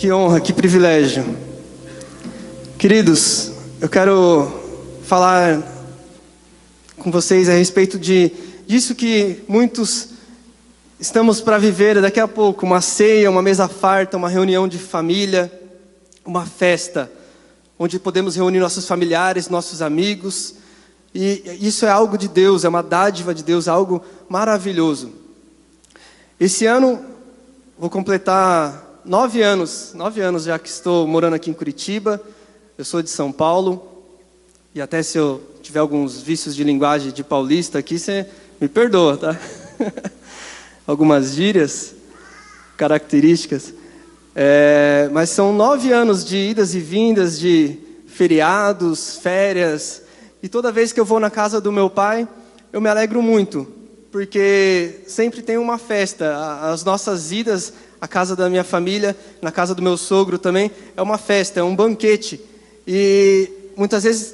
Que honra, que privilégio. Queridos, eu quero falar com vocês a respeito disso que muitos estamos para viver daqui a pouco, uma ceia, uma mesa farta, uma reunião de família, uma festa, onde podemos reunir nossos familiares, nossos amigos, e isso é algo de Deus, é uma dádiva de Deus, algo maravilhoso. Esse ano, vou completar 9 anos já que estou morando aqui em Curitiba. Eu sou de São Paulo, e até se eu tiver alguns vícios de linguagem de paulista aqui, você me perdoa, tá? Algumas gírias, características. Mas são 9 anos de idas e vindas, de feriados, férias, e toda vez que eu vou na casa do meu pai, eu me alegro muito, porque sempre tem uma festa. As nossas idas à casa da minha família, na casa do meu sogro também, é uma festa, é um banquete. E muitas vezes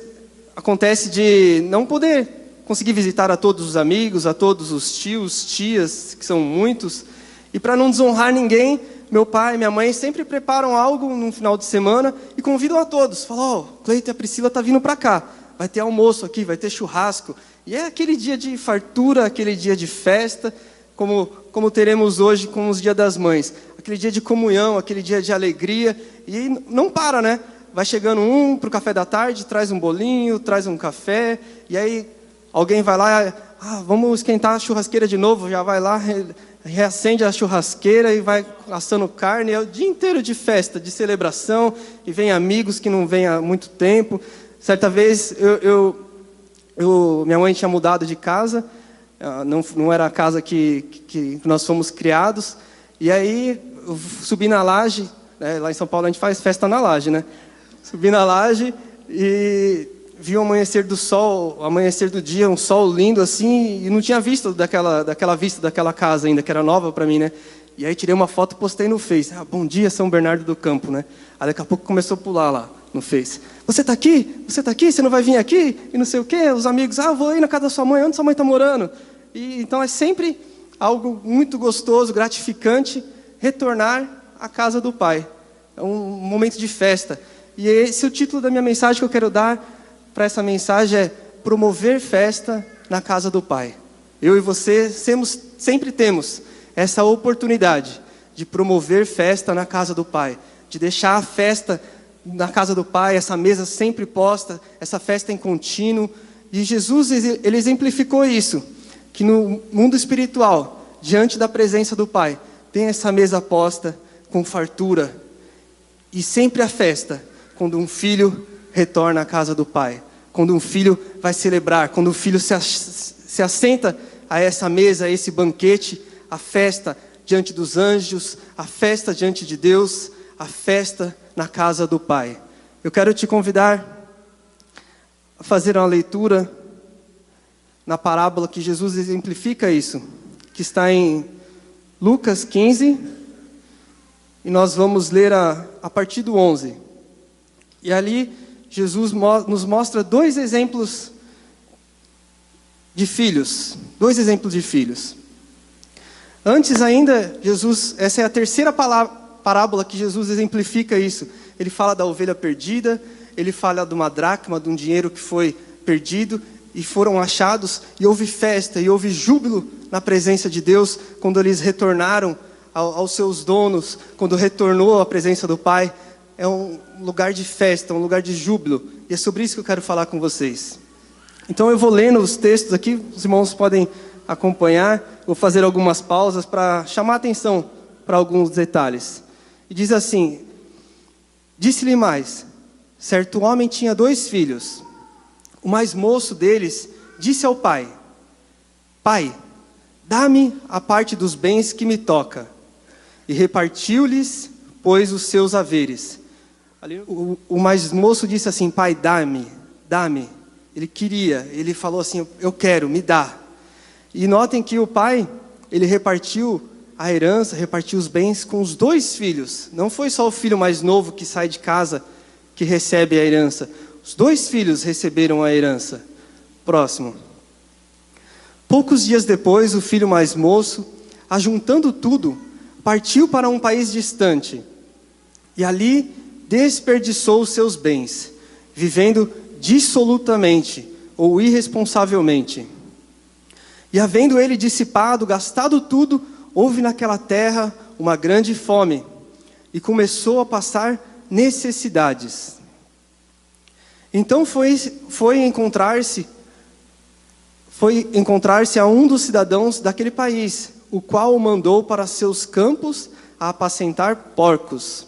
acontece de não poder conseguir visitar a todos os amigos, a todos os tios, tias, que são muitos. E para não desonrar ninguém, meu pai e minha mãe sempre preparam algo no final de semana e convidam a todos. Falam, Cleiton e a Priscila estão vindo para cá. Vai ter almoço aqui, vai ter churrasco. E é aquele dia de fartura, aquele dia de festa, como teremos hoje com os Dias das Mães. Aquele dia de comunhão, aquele dia de alegria. E não para, né? Vai chegando um para o café da tarde, traz um bolinho, traz um café. E aí alguém vai lá, vamos esquentar a churrasqueira de novo. Já vai lá, reacende a churrasqueira e vai assando carne. É o dia inteiro de festa, de celebração. E vem amigos que não vêm há muito tempo. Certa vez, minha mãe tinha mudado de casa. Não era a casa que nós fomos criados. E aí, eu subi na laje. Lá em São Paulo a gente faz festa na laje, né? Subi na laje e vi o amanhecer do sol, o amanhecer do dia, um sol lindo assim, e não tinha visto daquela vista daquela casa ainda, que era nova para mim, né? E aí tirei uma foto e postei no Face. Bom dia, São Bernardo do Campo, né? Aí daqui a pouco começou a pular lá no Face. Você tá aqui? Você tá aqui? Você não vai vir aqui? E não sei o quê. Os amigos, vou ir na casa da sua mãe. Onde sua mãe está morando? E então é sempre algo muito gostoso, gratificante, retornar à casa do Pai. É um momento de festa. E esse é o título da minha mensagem que eu quero dar para essa mensagem, é promover festa na casa do Pai. Eu e você sempre temos essa oportunidade de promover festa na casa do Pai, de deixar a festa na casa do Pai, essa mesa sempre posta, essa festa em contínuo. E Jesus, ele exemplificou isso, que no mundo espiritual, diante da presença do Pai, tem essa mesa posta com fartura. E sempre a festa, quando um filho retorna à casa do Pai, quando um filho vai celebrar, quando um filho se assenta a essa mesa, a esse banquete, a festa diante dos anjos, a festa diante de Deus, a festa na casa do Pai. Eu quero te convidar a fazer uma leitura na parábola que Jesus exemplifica isso, que está em Lucas 15, e nós vamos ler a partir do 11. E ali Jesus nos mostra 2 exemplos de filhos. 2 exemplos de filhos. Antes ainda, essa é a terceira parábola que Jesus exemplifica isso. Ele fala da ovelha perdida, ele fala de uma dracma, de um dinheiro que foi perdido e foram achados, e houve festa, e houve júbilo na presença de Deus quando eles retornaram aos seus donos, quando retornou à presença do Pai. É um lugar de festa, um lugar de júbilo, e é sobre isso que eu quero falar com vocês. Então eu vou lendo os textos aqui, os irmãos podem acompanhar, vou fazer algumas pausas para chamar a atenção para alguns detalhes. E diz assim: disse-lhe mais, certo homem tinha 2 filhos. O mais moço deles disse ao pai: Pai, dá-me a parte dos bens que me toca. E repartiu-lhes, pois, os seus haveres. Ali, o mais moço disse assim: Pai, dá-me. Ele queria, ele falou assim: eu quero, me dá. E notem que o pai, ele repartiu a herança, repartiu os bens com os 2 filhos. Não foi só o filho mais novo que sai de casa que recebe a herança. Os 2 filhos receberam a herança. Próximo. Poucos dias depois, o filho mais moço, ajuntando tudo, partiu para um país distante e ali desperdiçou os seus bens, vivendo dissolutamente ou irresponsavelmente. E havendo ele dissipado, gastado tudo, houve naquela terra uma grande fome, e começou a passar necessidades. Então foi encontrar-se a um dos cidadãos daquele país, o qual o mandou para seus campos a apacentar porcos.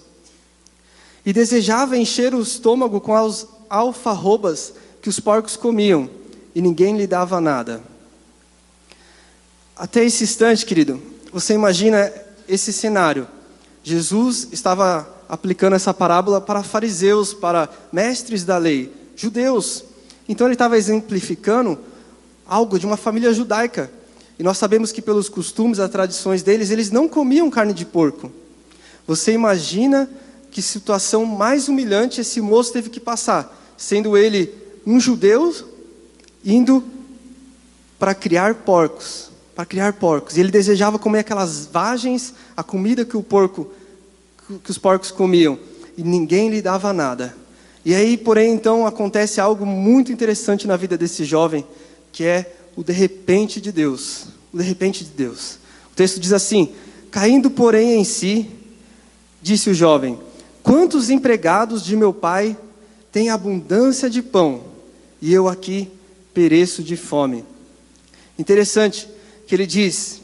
E desejava encher o estômago com as alfarrobas que os porcos comiam, e ninguém lhe dava nada. Até esse instante, querido, você imagina esse cenário. Jesus estava aplicando essa parábola para fariseus, para mestres da lei, judeus. Então ele estava exemplificando algo de uma família judaica. E nós sabemos que pelos costumes, as tradições deles, eles não comiam carne de porco. Você imagina que situação mais humilhante esse moço teve que passar, sendo ele um judeu indo para criar porcos. E ele desejava comer aquelas vagens, a comida que os porcos comiam, e ninguém lhe dava nada. E aí, porém, então, acontece algo muito interessante na vida desse jovem, que é o de repente de Deus. O de repente de Deus. O texto diz assim: caindo, porém, em si, disse o jovem: quantos empregados de meu pai têm abundância de pão, e eu aqui pereço de fome. Interessante que ele diz: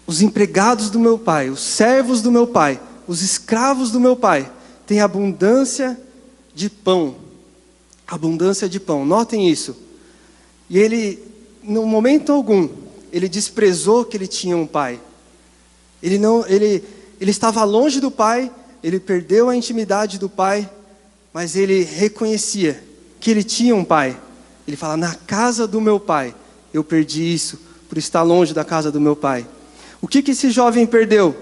os empregados do meu pai, os servos do meu pai, os escravos do meu pai, têm abundância de pão. Abundância de pão, notem isso. E ele, no momento algum, ele desprezou que ele tinha um pai. Ele estava longe do pai, ele perdeu a intimidade do pai, mas ele reconhecia que ele tinha um pai. Ele fala: na casa do meu pai, eu perdi isso, por estar longe da casa do meu pai. O que esse jovem perdeu?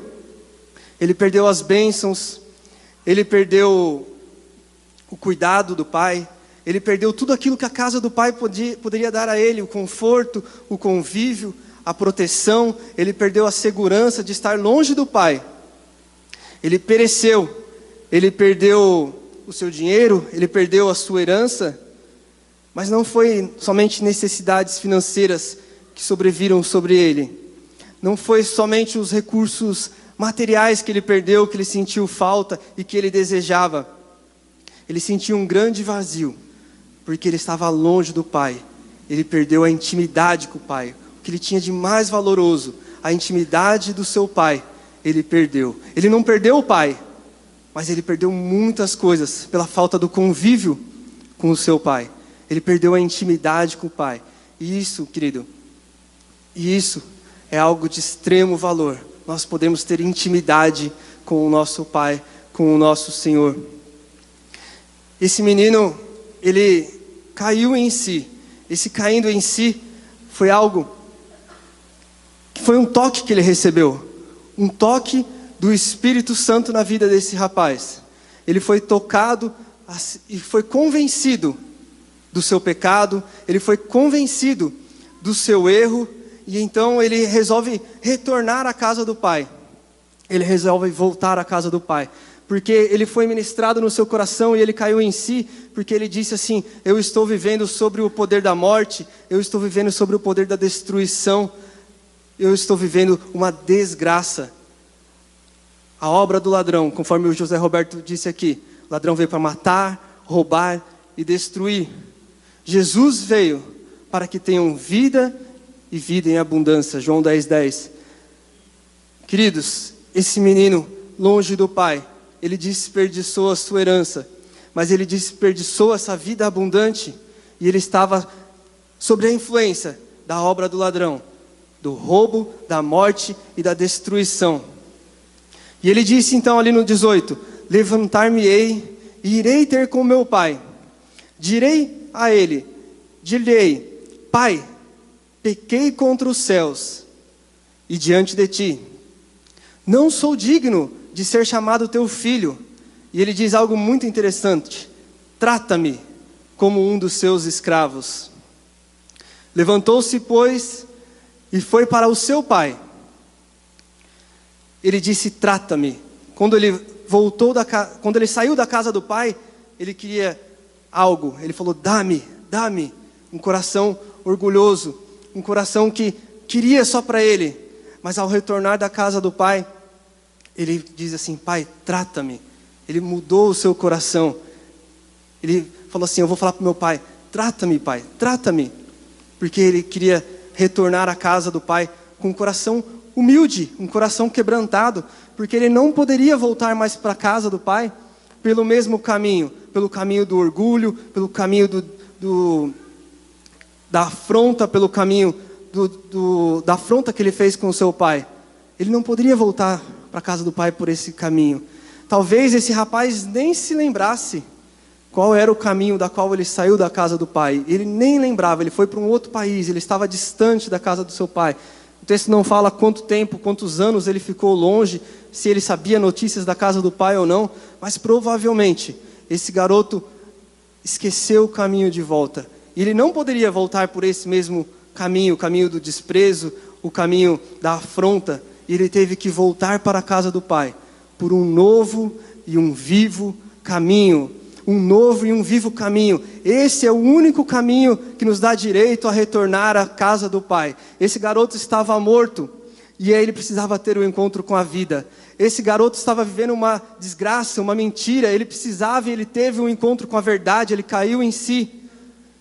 Ele perdeu as bênçãos, ele perdeu o cuidado do pai, ele perdeu tudo aquilo que a casa do pai poderia dar a ele, o conforto, o convívio, a proteção. Ele perdeu a segurança de estar longe do pai. Ele pereceu, ele perdeu o seu dinheiro, ele perdeu a sua herança, mas não foi somente necessidades financeiras que sobreviram sobre ele. Não foi somente os recursos materiais que ele perdeu, que ele sentiu falta e que ele desejava. Ele sentiu um grande vazio, porque ele estava longe do pai. Ele perdeu a intimidade com o pai. O que ele tinha de mais valoroso, a intimidade do seu pai, ele perdeu. Ele não perdeu o pai, mas ele perdeu muitas coisas pela falta do convívio com o seu pai. Ele perdeu a intimidade com o pai. E isso, querido, isso é algo de extremo valor. Nós podemos ter intimidade com o nosso pai, com o nosso Senhor. Esse menino, ele caiu em si. Esse caindo em si foi algo que foi um toque que ele recebeu. Um toque do Espírito Santo na vida desse rapaz. Ele foi tocado e foi convencido do seu pecado, ele foi convencido do seu erro, e então ele resolve retornar à casa do pai. Ele resolve voltar à casa do pai, porque ele foi ministrado no seu coração e ele caiu em si, porque ele disse assim: eu estou vivendo sobre o poder da morte, eu estou vivendo sobre o poder da destruição, eu estou vivendo uma desgraça. A obra do ladrão, conforme o José Roberto disse aqui, o ladrão veio para matar, roubar e destruir. Jesus veio para que tenham vida e vida em abundância. João 10:10. Queridos, esse menino, longe do pai, ele desperdiçou a sua herança, mas ele desperdiçou essa vida abundante, e ele estava sob a influência da obra do ladrão, do roubo, da morte e da destruição. E ele disse então ali no 18: levantar-me-ei e irei ter com meu pai. Direi a ele, direi: pai, pequei contra os céus e diante de ti. Não sou digno de ser chamado teu filho. E ele diz algo muito interessante: trata-me como um dos seus escravos. Levantou-se, pois, e foi para o seu pai. Ele disse: trata-me quando quando ele saiu da casa do pai, ele queria algo. Ele falou: dá-me. Um coração orgulhoso, um coração que queria só para ele. Mas ao retornar da casa do pai, ele diz assim: pai, trata-me. Ele mudou o seu coração. Ele falou assim: eu vou falar para o meu pai: trata-me, pai, trata-me. Porque ele queria retornar à casa do pai com um coração humilde, um coração quebrantado, porque ele não poderia voltar mais para a casa do pai pelo mesmo caminho, pelo caminho do orgulho, pelo caminho da afronta, pelo caminho da afronta que ele fez com o seu pai. Ele não poderia voltar para a casa do pai por esse caminho. Talvez esse rapaz nem se lembrasse qual era o caminho da qual ele saiu da casa do pai. Ele nem lembrava, ele foi para um outro país, ele estava distante da casa do seu pai. O texto não fala quanto tempo, quantos anos ele ficou longe, se ele sabia notícias da casa do pai ou não, mas provavelmente esse garoto esqueceu o caminho de volta. E ele não poderia voltar por esse mesmo caminho, o caminho do desprezo, o caminho da afronta. E ele teve que voltar para a casa do pai, por um novo e um vivo caminho. Um novo e um vivo caminho. Esse é o único caminho que nos dá direito a retornar à casa do pai. Esse garoto estava morto e aí ele precisava ter um encontro com a vida. Esse garoto estava vivendo uma desgraça, uma mentira. Ele precisava e ele teve um encontro com a verdade. Ele caiu em si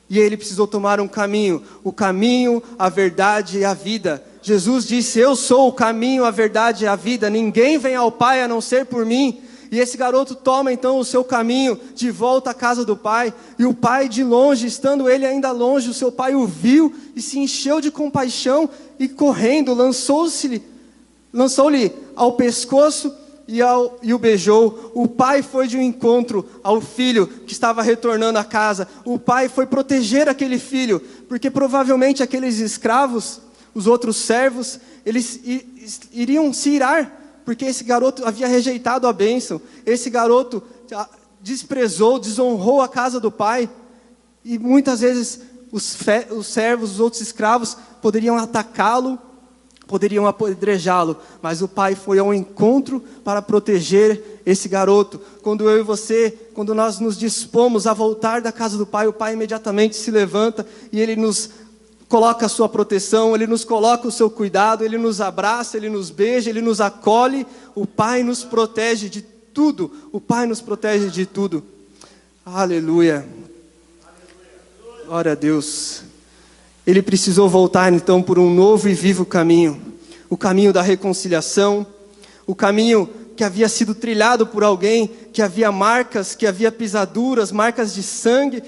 e aí ele precisou tomar um caminho. O caminho, a verdade e a vida. Jesus disse: eu sou o caminho, a verdade e a vida. Ninguém vem ao Pai a não ser por mim. E esse garoto toma então o seu caminho de volta à casa do pai. E o pai, de longe, estando ele ainda longe, o seu pai o viu e se encheu de compaixão. E correndo, lançou-lhe ao pescoço e o beijou. O pai foi de um encontro ao filho que estava retornando à casa. O pai foi proteger aquele filho, porque provavelmente aqueles escravos, os outros servos, eles iriam se irar, porque esse garoto havia rejeitado a bênção. Esse garoto desprezou, desonrou a casa do pai. E muitas vezes os servos, os outros escravos, poderiam atacá-lo, poderiam apedrejá-lo. Mas o pai foi ao encontro para proteger esse garoto. Quando eu e você, quando nós nos dispomos a voltar da casa do pai, o pai imediatamente se levanta e ele nos coloca a sua proteção, ele nos coloca o seu cuidado, ele nos abraça, ele nos beija, ele nos acolhe. O pai nos protege de tudo. O pai nos protege de tudo. Aleluia. Glória a Deus. Ele precisou voltar então por um novo e vivo caminho. O caminho da reconciliação. O caminho que havia sido trilhado por alguém, que havia marcas, que havia pisaduras, marcas de sangue,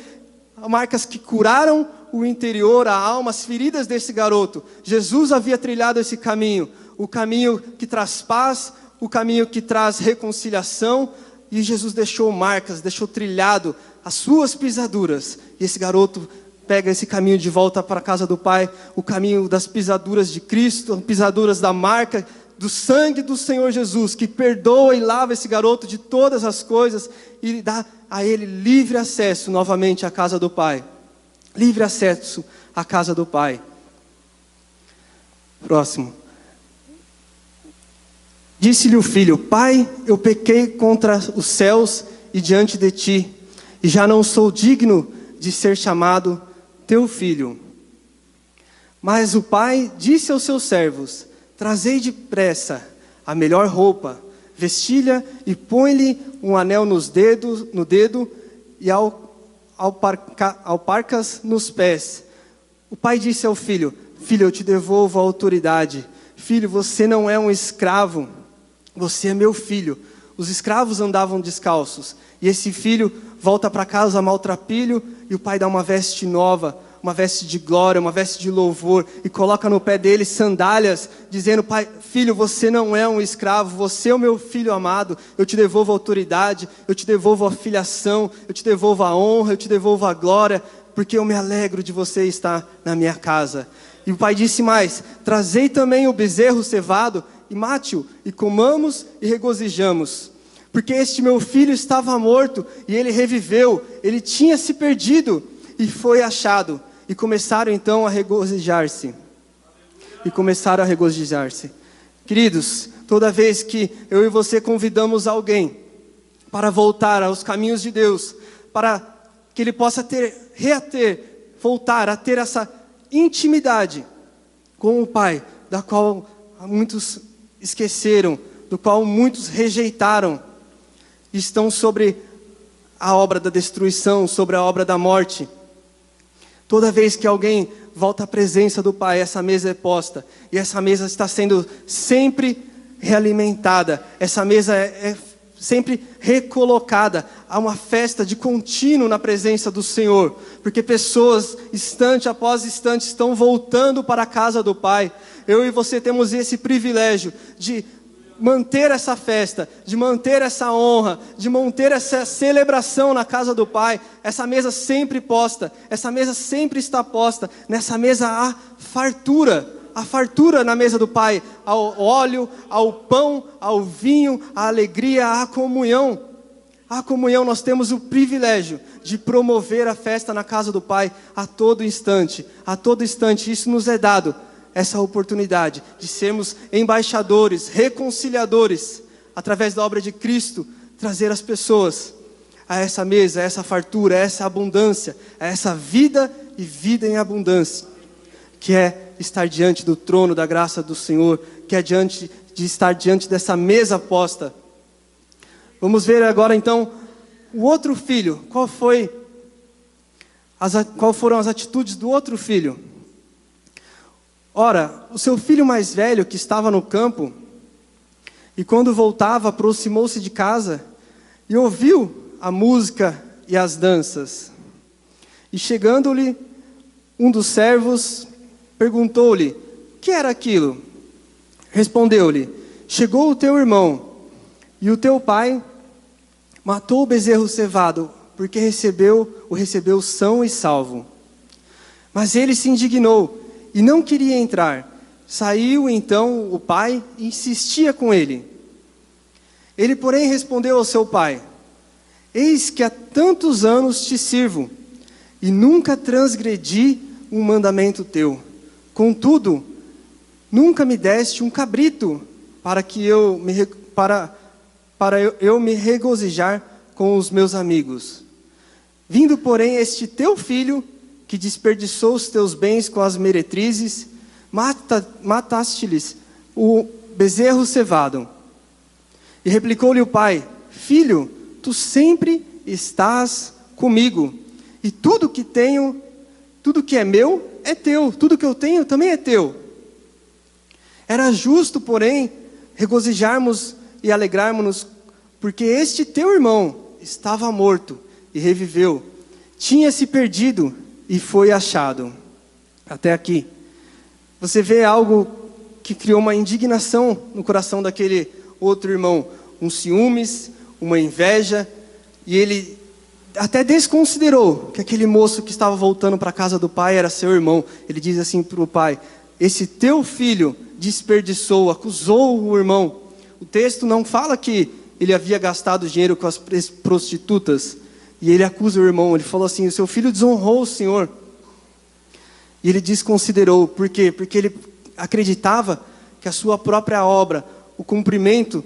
marcas que curaram o interior, a alma, as feridas desse garoto. Jesus havia trilhado esse caminho, o caminho que traz paz, o caminho que traz reconciliação, e Jesus deixou marcas, deixou trilhado as suas pisaduras, e esse garoto pega esse caminho de volta para a casa do Pai, o caminho das pisaduras de Cristo, pisaduras da marca, do sangue do Senhor Jesus, que perdoa e lava esse garoto de todas as coisas, e dá a ele livre acesso novamente à casa do Pai. Livre acesso à casa do Pai. Próximo. Disse-lhe o filho: Pai, eu pequei contra os céus e diante de ti, e já não sou digno de ser chamado teu filho. Mas o pai disse aos seus servos: Trazei depressa a melhor roupa, vestilha e põe-lhe um anel no dedo e alparcas nos pés. O pai disse ao filho: Filho, eu te devolvo a autoridade. Filho, você não é um escravo, você é meu filho. Os escravos andavam descalços, e esse filho volta para casa maltrapilho, e o pai dá uma veste nova, uma veste de glória, uma veste de louvor, e coloca no pé dele sandálias, dizendo: Pai, filho, você não é um escravo, você é o meu filho amado, eu te devolvo a autoridade, eu te devolvo a filiação, eu te devolvo a honra, eu te devolvo a glória, porque eu me alegro de você estar na minha casa. E o pai disse mais: Trazei também o bezerro cevado, e mate-o, e comamos e regozijamos. Porque este meu filho estava morto, e ele reviveu, ele tinha se perdido, e foi achado. E começaram então a regozijar-se. Queridos, Toda vez que eu e você convidamos alguém para voltar aos caminhos de Deus, para que ele possa voltar a ter essa intimidade com o Pai, da qual muitos esqueceram, do qual muitos rejeitaram, estão sobre a obra da destruição, sobre a obra da morte. Toda vez que alguém volta à presença do Pai, essa mesa é posta, e essa mesa está sendo sempre realimentada, essa mesa é sempre recolocada. Há uma festa de contínuo na presença do Senhor, porque pessoas, instante após instante, estão voltando para a casa do Pai. Eu e você temos esse privilégio de manter essa festa, de manter essa honra, de manter essa celebração na casa do Pai. Essa mesa sempre posta, essa mesa sempre está posta. Nessa mesa há fartura na mesa do Pai, ao óleo, ao pão, ao vinho, à alegria, à comunhão. A comunhão, nós temos o privilégio de promover a festa na casa do Pai a todo instante. A todo instante, isso nos é dado, essa oportunidade de sermos embaixadores, reconciliadores, através da obra de Cristo, trazer as pessoas a essa mesa, a essa fartura, a essa abundância, a essa vida e vida em abundância, que é estar diante do trono da graça do Senhor, que é estar diante dessa mesa posta. Vamos ver agora então o outro filho. Qual foram as atitudes do outro filho? Ora, o seu filho mais velho, que estava no campo, e quando voltava, aproximou-se de casa e ouviu a música e as danças. E chegando-lhe um dos servos, perguntou-lhe: o que era aquilo? Respondeu-lhe: chegou o teu irmão, e o teu pai matou o bezerro cevado, porque o recebeu são e salvo. Mas ele se indignou e não queria entrar. Saiu então o pai e insistia com ele. Ele, porém, respondeu ao seu pai: eis que há tantos anos te sirvo, e nunca transgredi um mandamento teu. Contudo, nunca me deste um cabrito para que eu me regozijar com os meus amigos. Vindo, porém, este teu filho, que desperdiçou os teus bens com as meretrizes, mataste-lhes o bezerro cevado. E replicou-lhe o pai: filho, tu sempre estás comigo, e tudo que tenho, tudo que é meu, é teu, tudo que eu tenho também é teu. Era justo, porém, regozijarmos e alegrarmos-nos, porque este teu irmão estava morto e reviveu, tinha se perdido e foi achado. Até aqui. Você vê algo que criou uma indignação no coração daquele outro irmão, um ciúmes, uma inveja, e ele até desconsiderou que aquele moço que estava voltando para a casa do pai era seu irmão. Ele diz assim para o pai: esse teu filho desperdiçou, acusou o irmão. O texto não fala que ele havia gastado dinheiro com as prostitutas, e ele acusa o irmão. Ele falou assim: o seu filho desonrou o Senhor. E ele desconsiderou. Por quê? Porque ele acreditava que a sua própria obra, o cumprimento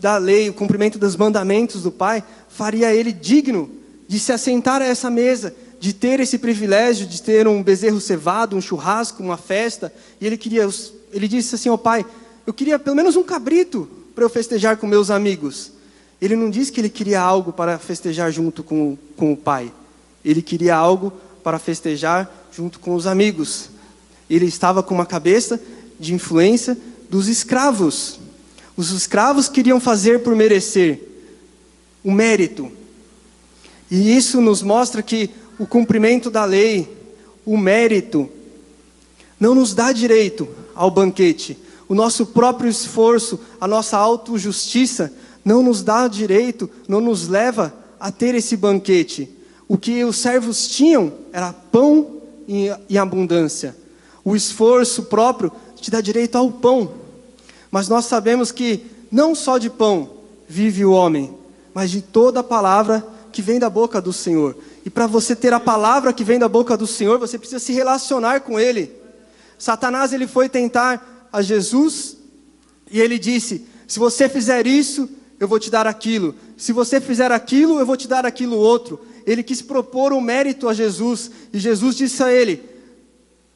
da lei, o cumprimento dos mandamentos do Pai, faria ele digno de se assentar a essa mesa, de ter esse privilégio, de ter um bezerro cevado, um churrasco, uma festa. E ele disse assim ao pai: eu queria pelo menos um cabrito para eu festejar com meus amigos. Ele não disse que ele queria algo para festejar junto com o pai. Ele queria algo para festejar junto com os amigos. Ele estava com uma cabeça de influência dos escravos. Os escravos queriam fazer por merecer o mérito. E isso nos mostra que o cumprimento da lei, o mérito, não nos dá direito ao banquete. O nosso próprio esforço, a nossa autojustiça, não nos dá direito, não nos leva a ter esse banquete. O que os servos tinham era pão em abundância. O esforço próprio te dá direito ao pão. Mas nós sabemos que não só de pão vive o homem, mas de toda a palavra que vem da boca do Senhor. E para você ter a palavra que vem da boca do Senhor, você precisa se relacionar com Ele. Satanás, ele foi tentar a Jesus, e ele disse: Se você fizer isso, eu vou te dar aquilo. Se você fizer aquilo, eu vou te dar aquilo outro. Ele quis propor um mérito a Jesus. E Jesus disse a ele: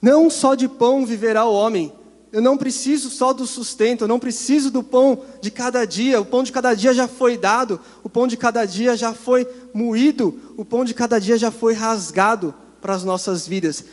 não só de pão viverá o homem. Eu não preciso só do sustento, eu não preciso do pão de cada dia. O pão de cada dia já foi dado, o pão de cada dia já foi moído, o pão de cada dia já foi rasgado para as nossas vidas.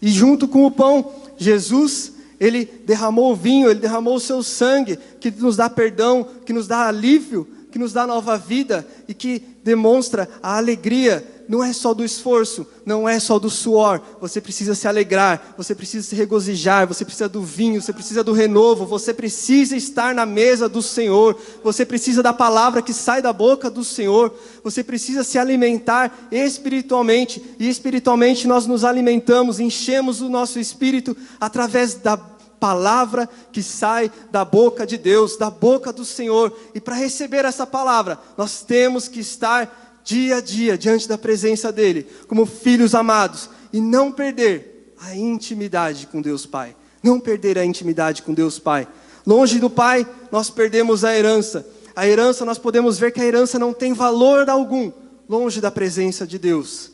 E junto com o pão, Jesus, Ele derramou o vinho, Ele derramou o seu sangue, que nos dá perdão, que nos dá alívio, que nos dá nova vida e que demonstra a alegria. Não é só do esforço, não é só do suor. Você precisa se alegrar, você precisa se regozijar, você precisa do vinho, você precisa do renovo, você precisa estar na mesa do Senhor, você precisa da palavra que sai da boca do Senhor, você precisa se alimentar espiritualmente, e espiritualmente nós nos alimentamos, enchemos o nosso espírito através da palavra que sai da boca de Deus, da boca do Senhor. E para receber essa palavra, nós temos que estar dia a dia diante da presença dEle, como filhos amados, e não perder a intimidade com Deus Pai. Não perder a intimidade com Deus Pai. Longe do Pai, nós perdemos a herança. A herança, nós podemos ver que a herança não tem valor algum, longe da presença de Deus.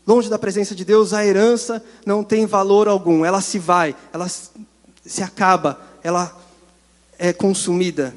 Longe da presença de Deus, a herança não tem valor algum. Ela se vai, ela se acaba, ela é consumida.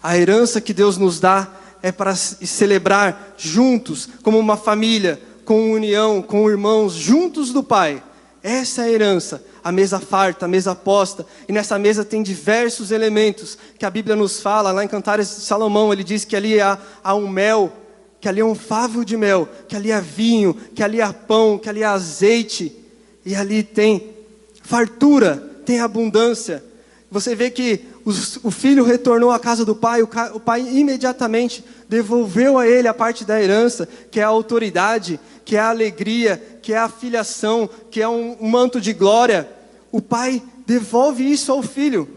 A herança que Deus nos dá é para celebrar juntos, como uma família, com união, com irmãos, juntos do Pai. Essa é a herança, a mesa farta, a mesa posta. E nessa mesa tem diversos elementos que a Bíblia nos fala. Lá em Cantares de Salomão, ele diz que ali há um mel, que ali é um favo de mel, que ali há vinho, que ali há pão, que ali há azeite. E ali tem fartura, tem abundância. Você vê que o filho retornou à casa do pai, o pai imediatamente devolveu a ele a parte da herança, que é a autoridade, que é a alegria, que é a filiação, que é um manto de glória. O pai devolve isso ao filho,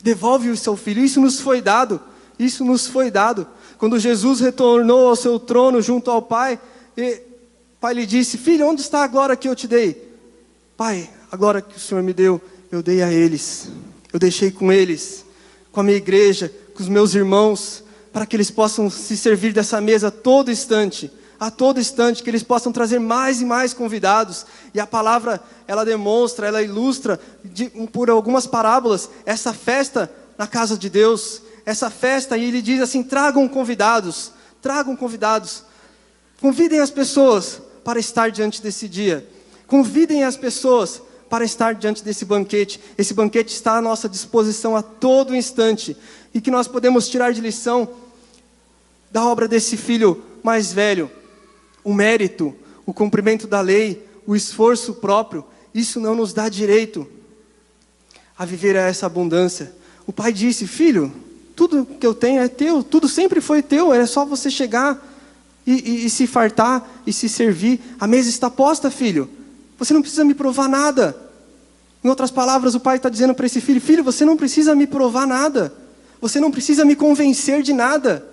devolve isso ao filho. Isso nos foi dado, isso nos foi dado. Quando Jesus retornou ao seu trono junto ao pai, o pai lhe disse: filho, onde está a glória que eu te dei? Pai, a glória que o Senhor me deu, eu dei a eles. Eu deixei com eles, com a minha igreja, com os meus irmãos, para que eles possam se servir dessa mesa a todo instante, que eles possam trazer mais e mais convidados. E a palavra, ela demonstra, ela ilustra, por algumas parábolas, essa festa na casa de Deus, essa festa, e ele diz assim: tragam convidados, convidem as pessoas para estar diante desse dia, convidem as pessoas para estar diante desse banquete. Esse banquete está à nossa disposição a todo instante, e que nós podemos tirar de lição da obra desse filho mais velho. O mérito, o cumprimento da lei, o esforço próprio, isso não nos dá direito a viver essa abundância. O pai disse: filho, tudo que eu tenho é teu, tudo sempre foi teu, é só você chegar e se fartar e se servir. A mesa está posta, filho. Você não precisa me provar nada. Em outras palavras, o pai está dizendo para esse filho: filho, você não precisa me provar nada. Você não precisa me convencer de nada.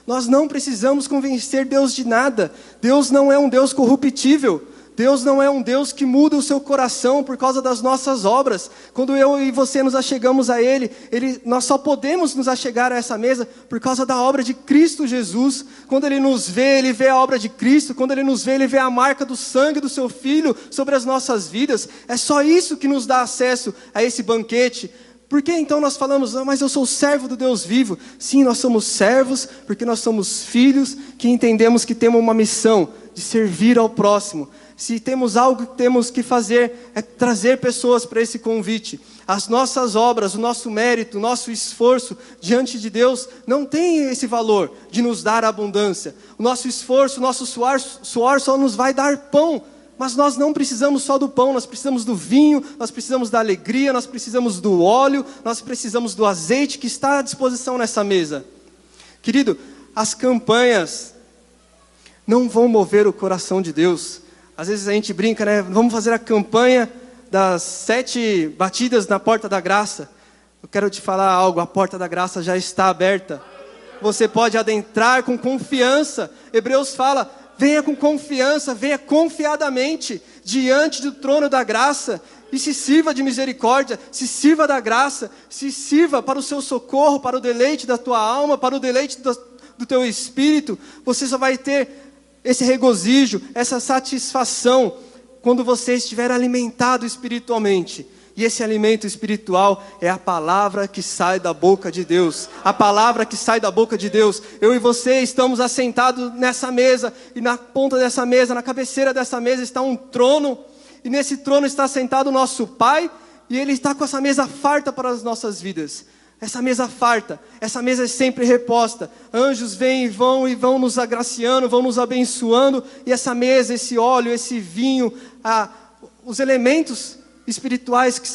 Nós não precisamos convencer Deus de nada. Deus não é um Deus corruptível. Deus não é um Deus que muda o seu coração por causa das nossas obras. Quando eu e você nos achegamos a Ele, nós só podemos nos achegar a essa mesa por causa da obra de Cristo Jesus. Quando Ele nos vê, Ele vê a obra de Cristo. Quando Ele nos vê, Ele vê a marca do sangue do Seu Filho sobre as nossas vidas. É só isso que nos dá acesso a esse banquete. Por que então nós falamos: mas eu sou servo do Deus vivo? Sim, nós somos servos porque nós somos filhos que entendemos que temos uma missão de servir ao próximo. Se temos algo que temos que fazer, é trazer pessoas para esse convite. As nossas obras, o nosso mérito, o nosso esforço diante de Deus não tem esse valor de nos dar abundância. O nosso esforço, o nosso suor só nos vai dar pão. Mas nós não precisamos só do pão, nós precisamos do vinho, nós precisamos da alegria, nós precisamos do óleo, nós precisamos do azeite que está à disposição nessa mesa. Querido, as campanhas não vão mover o coração de Deus. Às vezes a gente brinca, né? Vamos fazer a campanha das 7 batidas na porta da graça. Eu quero te falar algo: a porta da graça já está aberta. Você pode adentrar com confiança. Hebreus fala: venha com confiança, venha confiadamente diante do trono da graça e se sirva de misericórdia, se sirva da graça, se sirva para o seu socorro, para o deleite da tua alma, para o deleite do teu espírito. Você só vai ter esse regozijo, essa satisfação quando você estiver alimentado espiritualmente. E esse alimento espiritual é a palavra que sai da boca de Deus. A palavra que sai da boca de Deus. Eu e você estamos assentados nessa mesa. E na ponta dessa mesa, na cabeceira dessa mesa está um trono. E nesse trono está sentado o nosso Pai. E Ele está com essa mesa farta para as nossas vidas. Essa mesa farta. Essa mesa é sempre reposta. Anjos vêm e vão nos agraciando, vão nos abençoando. E essa mesa, esse óleo, esse vinho, os elementos espirituais que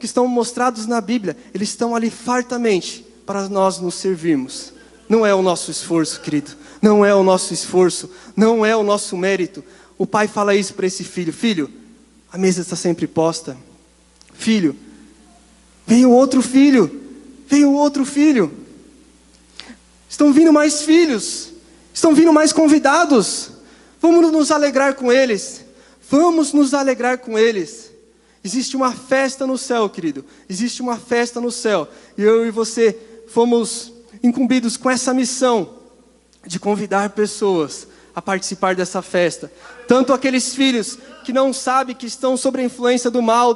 estão mostrados na Bíblia, eles estão ali fartamente para nós nos servirmos. Não é o nosso esforço, querido, não é o nosso esforço, não é o nosso mérito. O pai fala isso para esse filho: filho, a mesa está sempre posta. Filho, vem o outro filho, vem o outro filho. Estão vindo mais filhos, estão vindo mais convidados. Vamos nos alegrar com eles, vamos nos alegrar com eles. Existe uma festa no céu, querido. Existe uma festa no céu. E eu e você fomos incumbidos com essa missão de convidar pessoas a participar dessa festa. Tanto aqueles filhos que não sabem, que estão sob a influência do mal,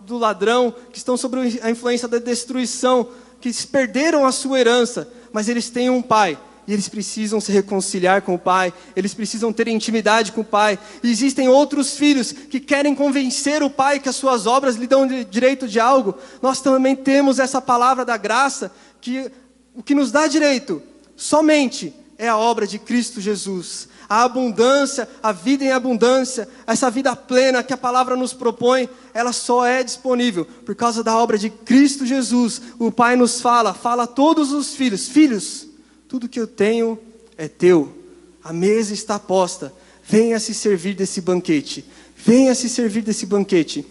do ladrão, que estão sob a influência da destruição, que perderam a sua herança, mas eles têm um pai. E eles precisam se reconciliar com o Pai. Eles precisam ter intimidade com o Pai. E existem outros filhos que querem convencer o Pai que as suas obras lhe dão direito de algo. Nós também temos essa palavra da graça, que o que nos dá direito somente é a obra de Cristo Jesus. A abundância, a vida em abundância, essa vida plena que a palavra nos propõe, ela só é disponível por causa da obra de Cristo Jesus. O Pai nos fala a todos os filhos: filhos, tudo que eu tenho é teu. A mesa está posta. Venha se servir desse banquete. Venha se servir desse banquete.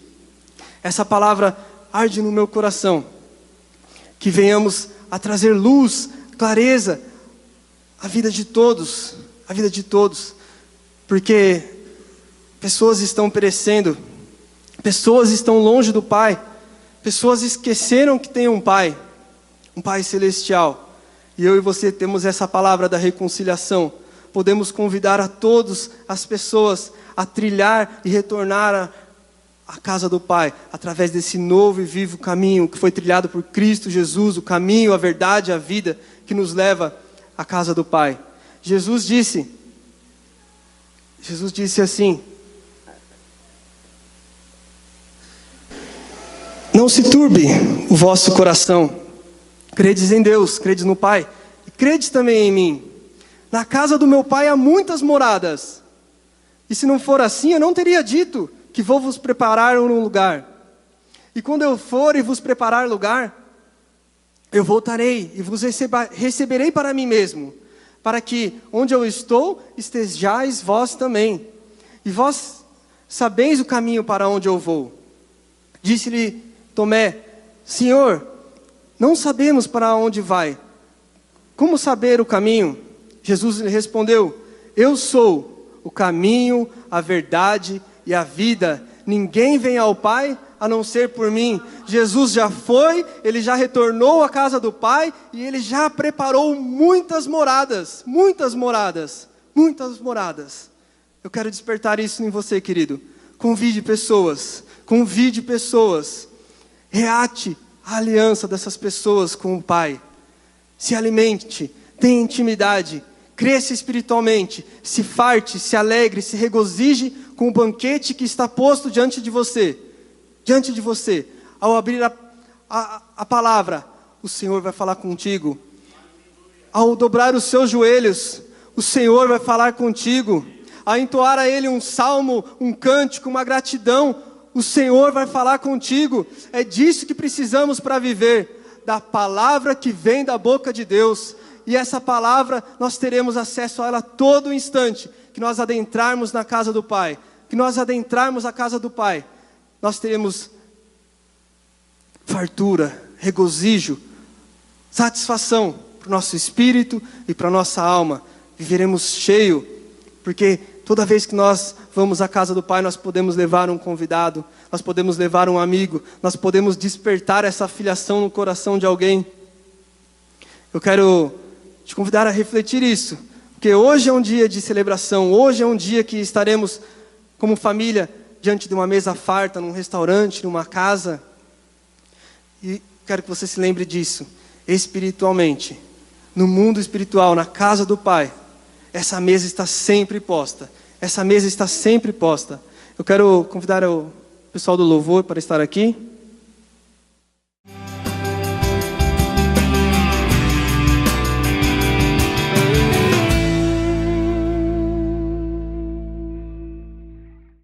Essa palavra arde no meu coração. Que venhamos a trazer luz, clareza à vida de todos. À vida de todos. Porque pessoas estão perecendo. Pessoas estão longe do Pai. Pessoas esqueceram que tem um Pai celestial. E eu e você temos essa palavra da reconciliação. Podemos convidar a todas as pessoas a trilhar e retornar à casa do Pai, através desse novo e vivo caminho que foi trilhado por Cristo Jesus, o caminho, a verdade, a vida, que nos leva à casa do Pai. Jesus disse assim: não se turbe o vosso coração. Credes em Deus, credes no Pai, e credes também em mim. Na casa do meu Pai há muitas moradas. E se não for assim, eu não teria dito que vou vos preparar um lugar. E quando eu for e vos preparar lugar, eu voltarei e vos receberei para mim mesmo, para que onde eu estou, estejais vós também. E vós sabeis o caminho para onde eu vou. Disse-lhe Tomé: Senhor, não sabemos para onde vai. Como saber o caminho? Jesus lhe respondeu: eu sou o caminho, a verdade e a vida. Ninguém vem ao Pai a não ser por mim. Jesus já foi, Ele já retornou à casa do Pai e Ele já preparou muitas moradas. Muitas moradas. Muitas moradas. Eu quero despertar isso em você, querido. Convide pessoas. Convide pessoas. Reate a aliança dessas pessoas com o Pai. Se alimente, tenha intimidade, cresça espiritualmente, se farte, se alegre, se regozije com o banquete que está posto diante de você. Diante de você. Ao abrir a palavra, o Senhor vai falar contigo. Ao dobrar os seus joelhos, o Senhor vai falar contigo. Ao entoar a Ele um salmo, um cântico, uma gratidão, o Senhor vai falar contigo. É disso que precisamos para viver, da palavra que vem da boca de Deus. E essa palavra, nós teremos acesso a ela todo instante, que nós adentrarmos na casa do Pai. Que nós adentrarmos a casa do Pai, nós teremos fartura, regozijo, satisfação para o nosso espírito e para a nossa alma. Viveremos cheio, Porque toda vez que nós vamos à casa do Pai, nós podemos levar um convidado, nós podemos levar um amigo, nós podemos despertar essa filiação no coração de alguém. Eu quero te convidar a refletir isso, porque hoje é um dia de celebração, hoje é um dia que estaremos como família diante de uma mesa farta, num restaurante, numa casa. E quero que você se lembre disso, espiritualmente, no mundo espiritual, na casa do Pai, essa mesa está sempre posta. Essa mesa está sempre posta. Eu quero convidar o pessoal do louvor para estar aqui.